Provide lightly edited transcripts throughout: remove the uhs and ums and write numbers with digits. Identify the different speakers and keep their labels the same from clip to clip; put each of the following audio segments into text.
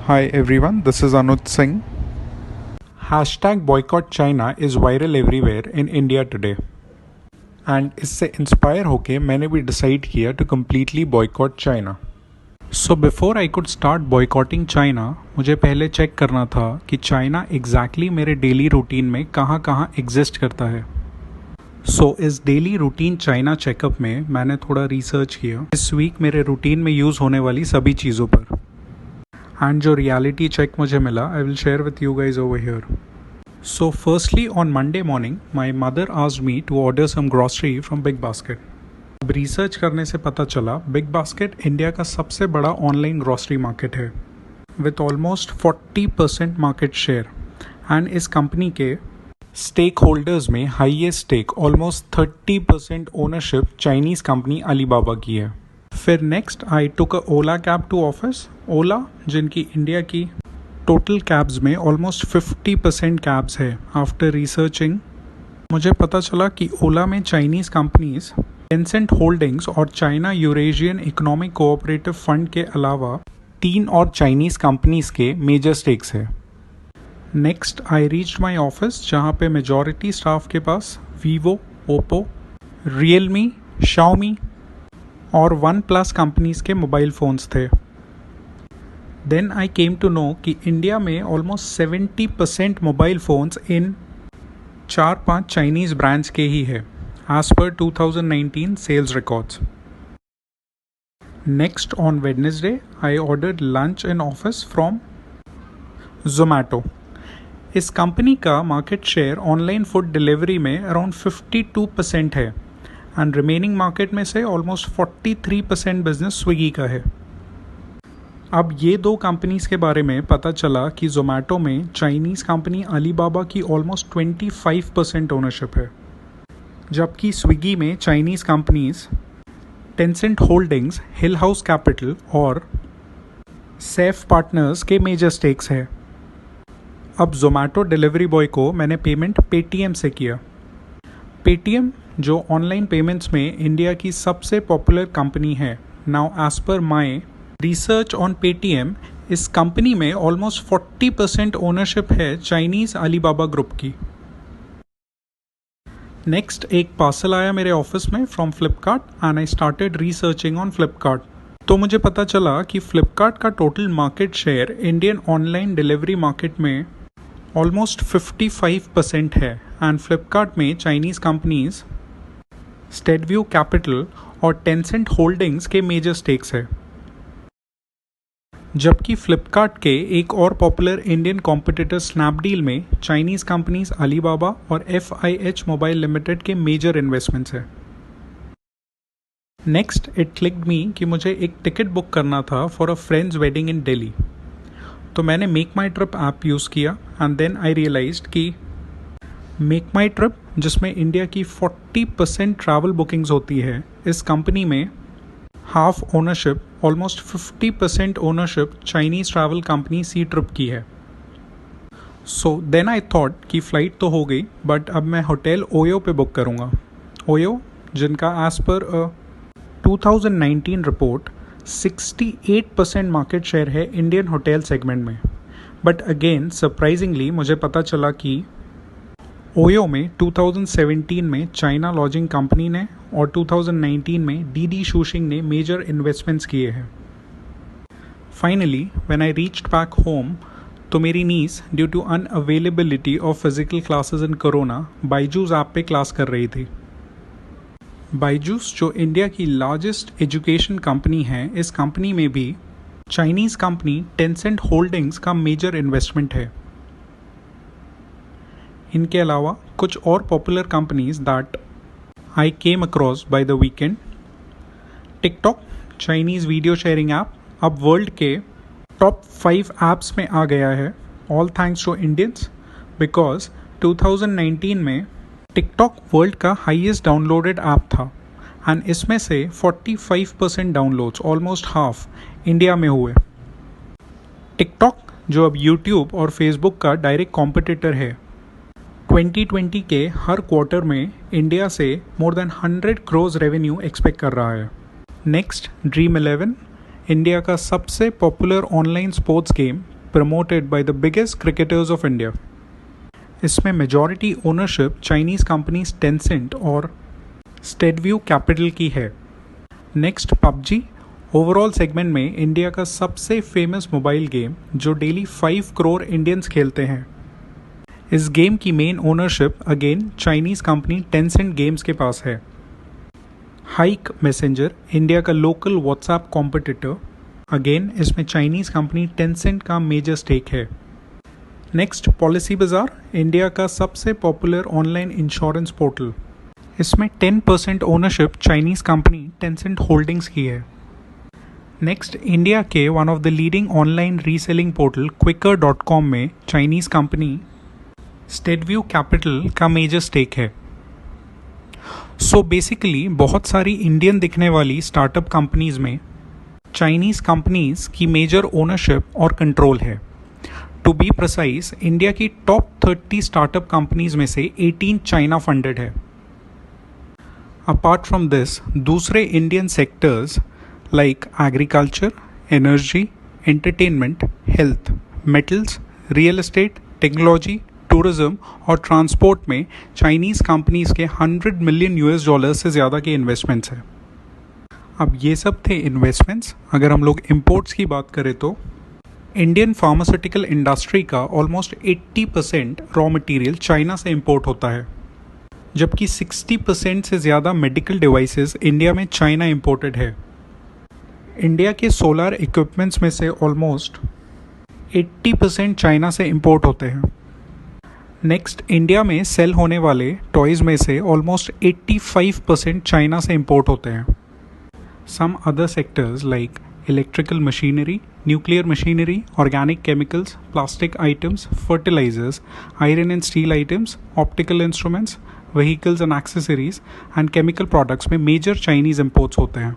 Speaker 1: Hi everyone, this is Anuj Singh. Hashtag boycott China is viral everywhere in India today. And इससे inspire होके मैंने भी decide किया to completely boycott China. So before I could start boycotting China, मुझे पहले check करना था कि चाइना exactly मेरे डेली रूटीन में कहाँ कहाँ एग्जिस्ट करता है. सो इस डेली रूटीन चाइना चेकअप में मैंने थोड़ा रिसर्च किया इस वीक मेरे रूटीन में यूज़ होने वाली सभी चीज़ों पर. एंड जो रियलिटी चेक मुझे मिला I will share with you guys over here. So firstly on Monday morning my mother asked me to order some grocery from Big Basket. अब रिसर्च करने से पता चला बिग बास्केट इंडिया का सबसे बड़ा ऑनलाइन ग्रॉसरी मार्केट है with almost 40% market share. And इस कंपनी के स्टेक होल्डर्स में highest stake almost 30% ownership Chinese company Alibaba की है. फिर next I took a Ola cab to office. Ola जिनकी इंडिया की टोटल कैब्स में ऑलमोस्ट 50% कैब्स है. आफ्टर रिसर्चिंग मुझे पता चला कि ओला में चाइनीज़ कंपनीज टेंसेंट होल्डिंग्स और China Eurasian economic cooperative fund के अलावा 3 और चाइनीज़ कंपनीज के मेजर स्टेक्स है. Next I reached my office जहाँ पे मेजॉरिटी स्टाफ के पास वीवो, ओप्पो, रियलमी, शाओमी और वन प्लस कंपनीज के मोबाइल फ़ोन्स थे. Then I came to know कि इंडिया में ऑलमोस्ट 70% मोबाइल फ़ोन्स इन 4-5 चाइनीज़ ब्रांड्स के ही है as per 2019 sales records. Next on Wednesday I ordered lunch in office from Zomato. इस कंपनी का market share online food delivery में around 52% है एंड रिमेनिंग मार्केट में से ऑलमोस्ट 43% बिजनेस स्विगी का है. अब ये दो कंपनीज के बारे में पता चला कि जोमैटो में चाइनीज़ कंपनी अलीबाबा की ऑलमोस्ट 25% ओनरशिप है, जबकि स्विगी में चाइनीज़ कंपनीज टेंसेंट होल्डिंग्स, हिल हाउस कैपिटल और सेफ पार्टनर्स के मेजर स्टेक्स है. अब जोमैटो डिलीवरी बॉय को मैंने पेमेंट पेटीएम से किया. पेटीएम जो ऑनलाइन पेमेंट्स में इंडिया की सबसे पॉपुलर कंपनी है. Now as per my research on Paytm इस कंपनी में ऑलमोस्ट 40% ओनरशिप है चाइनीज़ अलीबाबा ग्रुप की. नेक्स्ट एक पार्सल आया मेरे ऑफिस में from Flipkart and I started researching on Flipkart. तो मुझे पता चला कि फ्लिपकार्ट का total market share Indian online delivery market में ऑलमोस्ट 55% है एंड फ्लिपकार्ट में चाइनीज़ कंपनीज स्टेडव्यू कैपिटल और टेंसेंट होल्डिंग्स के मेजर स्टेक्स है. जबकि फ्लिपकार्ट के एक और पॉपुलर इंडियन कॉम्पिटिटर स्नैपडील में चाइनीज़ कंपनीज अलीबाबा और FIH मोबाइल लिमिटेड के मेजर इन्वेस्टमेंट्स है. नेक्स्ट इट क्लिक्ड मी कि मुझे एक टिकट बुक करना था for a friend's wedding in Delhi. तो मैंने मेक माई ट्रिप ऐप यूज़ किया एंड देन आई रियलाइज्ड कि मेक माई ट्रिप जिसमें इंडिया की 40% ट्रैवल बुकिंग्स होती है, इस कंपनी में half ownership almost 50% ownership Chinese travel company Ctrip की है. सो देन आई थॉट कि फ़्लाइट तो हो गई बट अब मैं होटल ओयो पे बुक करूँगा. ओयो जिनका as per 2019 report 68% market share है इंडियन होटल सेगमेंट में. बट अगेन सरप्राइजिंगली मुझे पता चला कि ओयो में 2017 में चाइना लॉजिंग कंपनी ने और 2019 में डीडी शूशिंग ने मेजर इन्वेस्टमेंट्स किए हैं. Finally when I reached back home तो मेरी niece due to unavailability of physical classes in corona Byju's app पे क्लास कर रही थी. बायजूस जो इंडिया की लार्जेस्ट एजुकेशन कंपनी है, इस कंपनी में भी चाइनीज़ कंपनी टेंसेंट होल्डिंग्स का मेजर इन्वेस्टमेंट है. इनके अलावा कुछ और popular companies that I came across by the weekend. TikTok Chinese video sharing app अब वर्ल्ड के टॉप 5 ऐप्स में आ गया है, all thanks to Indians, because 2019 में टिकटॉक वर्ल्ड का हाईएस्ट डाउनलोडेड ऐप था एंड इसमें से 45% डाउनलोड्स ऑलमोस्ट हाफ इंडिया में हुए. टिकटॉक जो अब यूट्यूब और फेसबुक का डायरेक्ट कॉम्पिटिटर है, 2020 के हर क्वार्टर में इंडिया से more than 100 crore revenue expect कर रहा है. नेक्स्ट ड्रीम 11 इंडिया का सबसे popular online sports game promoted by the biggest cricketers of India. इसमें majority ownership Chinese companies Tencent और Steadview Capital की है. Next PUBG. ओवरऑल सेगमेंट में इंडिया का सबसे फेमस मोबाइल गेम जो डेली 5 करोड़ इंडियंस खेलते हैं. इस गेम की main ownership again Chinese company Tencent games के पास है. हाइक मैसेंजर इंडिया का लोकल व्हाट्सएप कॉम्पिटिटर, अगेन इसमें चाइनीज़ कंपनी टेंसेंट का मेजर स्टेक है. नेक्स्ट पॉलिसी बाजार, इंडिया का सबसे पॉपुलर ऑनलाइन इंश्योरेंस पोर्टल. इसमें 10% ownership Chinese company Tencent holdings की है. नेक्स्ट इंडिया के one of the leading online reselling portal Quikr.com में चाइनीज़ कंपनी स्टेडव्यू कैपिटल का मेजर स्टेक है. सो बेसिकली बहुत सारी इंडियन दिखने वाली स्टार्टअप कंपनीज में चाइनीज़ कंपनीज की मेजर ओनरशिप और कंट्रोल है. टू बी प्रिसाइज, इंडिया की टॉप 30 स्टार्टअप कंपनीज में से 18 चाइना फंडेड है. अपार्ट फ्रॉम दिस, दूसरे Indian sectors like agriculture, energy, entertainment, health, metals, real estate, technology, tourism और ट्रांसपोर्ट में चाइनीज़ कंपनीज के $100 मिलियन से ज़्यादा के इन्वेस्टमेंट्स हैं. अब ये सब थे इन्वेस्टमेंट्स. अगर हम लोग इंपोर्ट्स की बात करें तो इंडियन फार्मास्यूटिकल इंडस्ट्री का ऑलमोस्ट 80% रॉ मटेरियल चाइना से इंपोर्ट होता है, जबकि 60% से ज़्यादा मेडिकल डिवाइसेस इंडिया में चाइना इंपोर्टेड है. इंडिया के सोलर इक्विपमेंट्स में से ऑलमोस्ट 80% चाइना से इंपोर्ट होते हैं. नेक्स्ट, इंडिया में सेल होने वाले टॉयज़ में से ऑलमोस्ट 85% चाइना से इंपोर्ट होते हैं. Some other sectors like electrical machinery, nuclear machinery, organic chemicals, plastic items, fertilisers, iron and steel items, optical instruments, vehicles and accessories and chemical products में major Chinese imports होते हैं.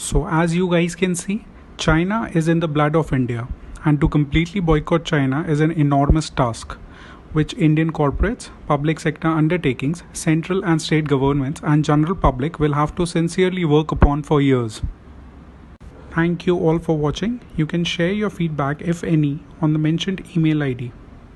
Speaker 1: So as you guys can see, China is in the blood of India, and to completely boycott China is an enormous task, which Indian corporates, public sector undertakings, central and state governments and general public will have to sincerely work upon for years. Thank you all for watching. You can share your feedback if any on the mentioned email ID.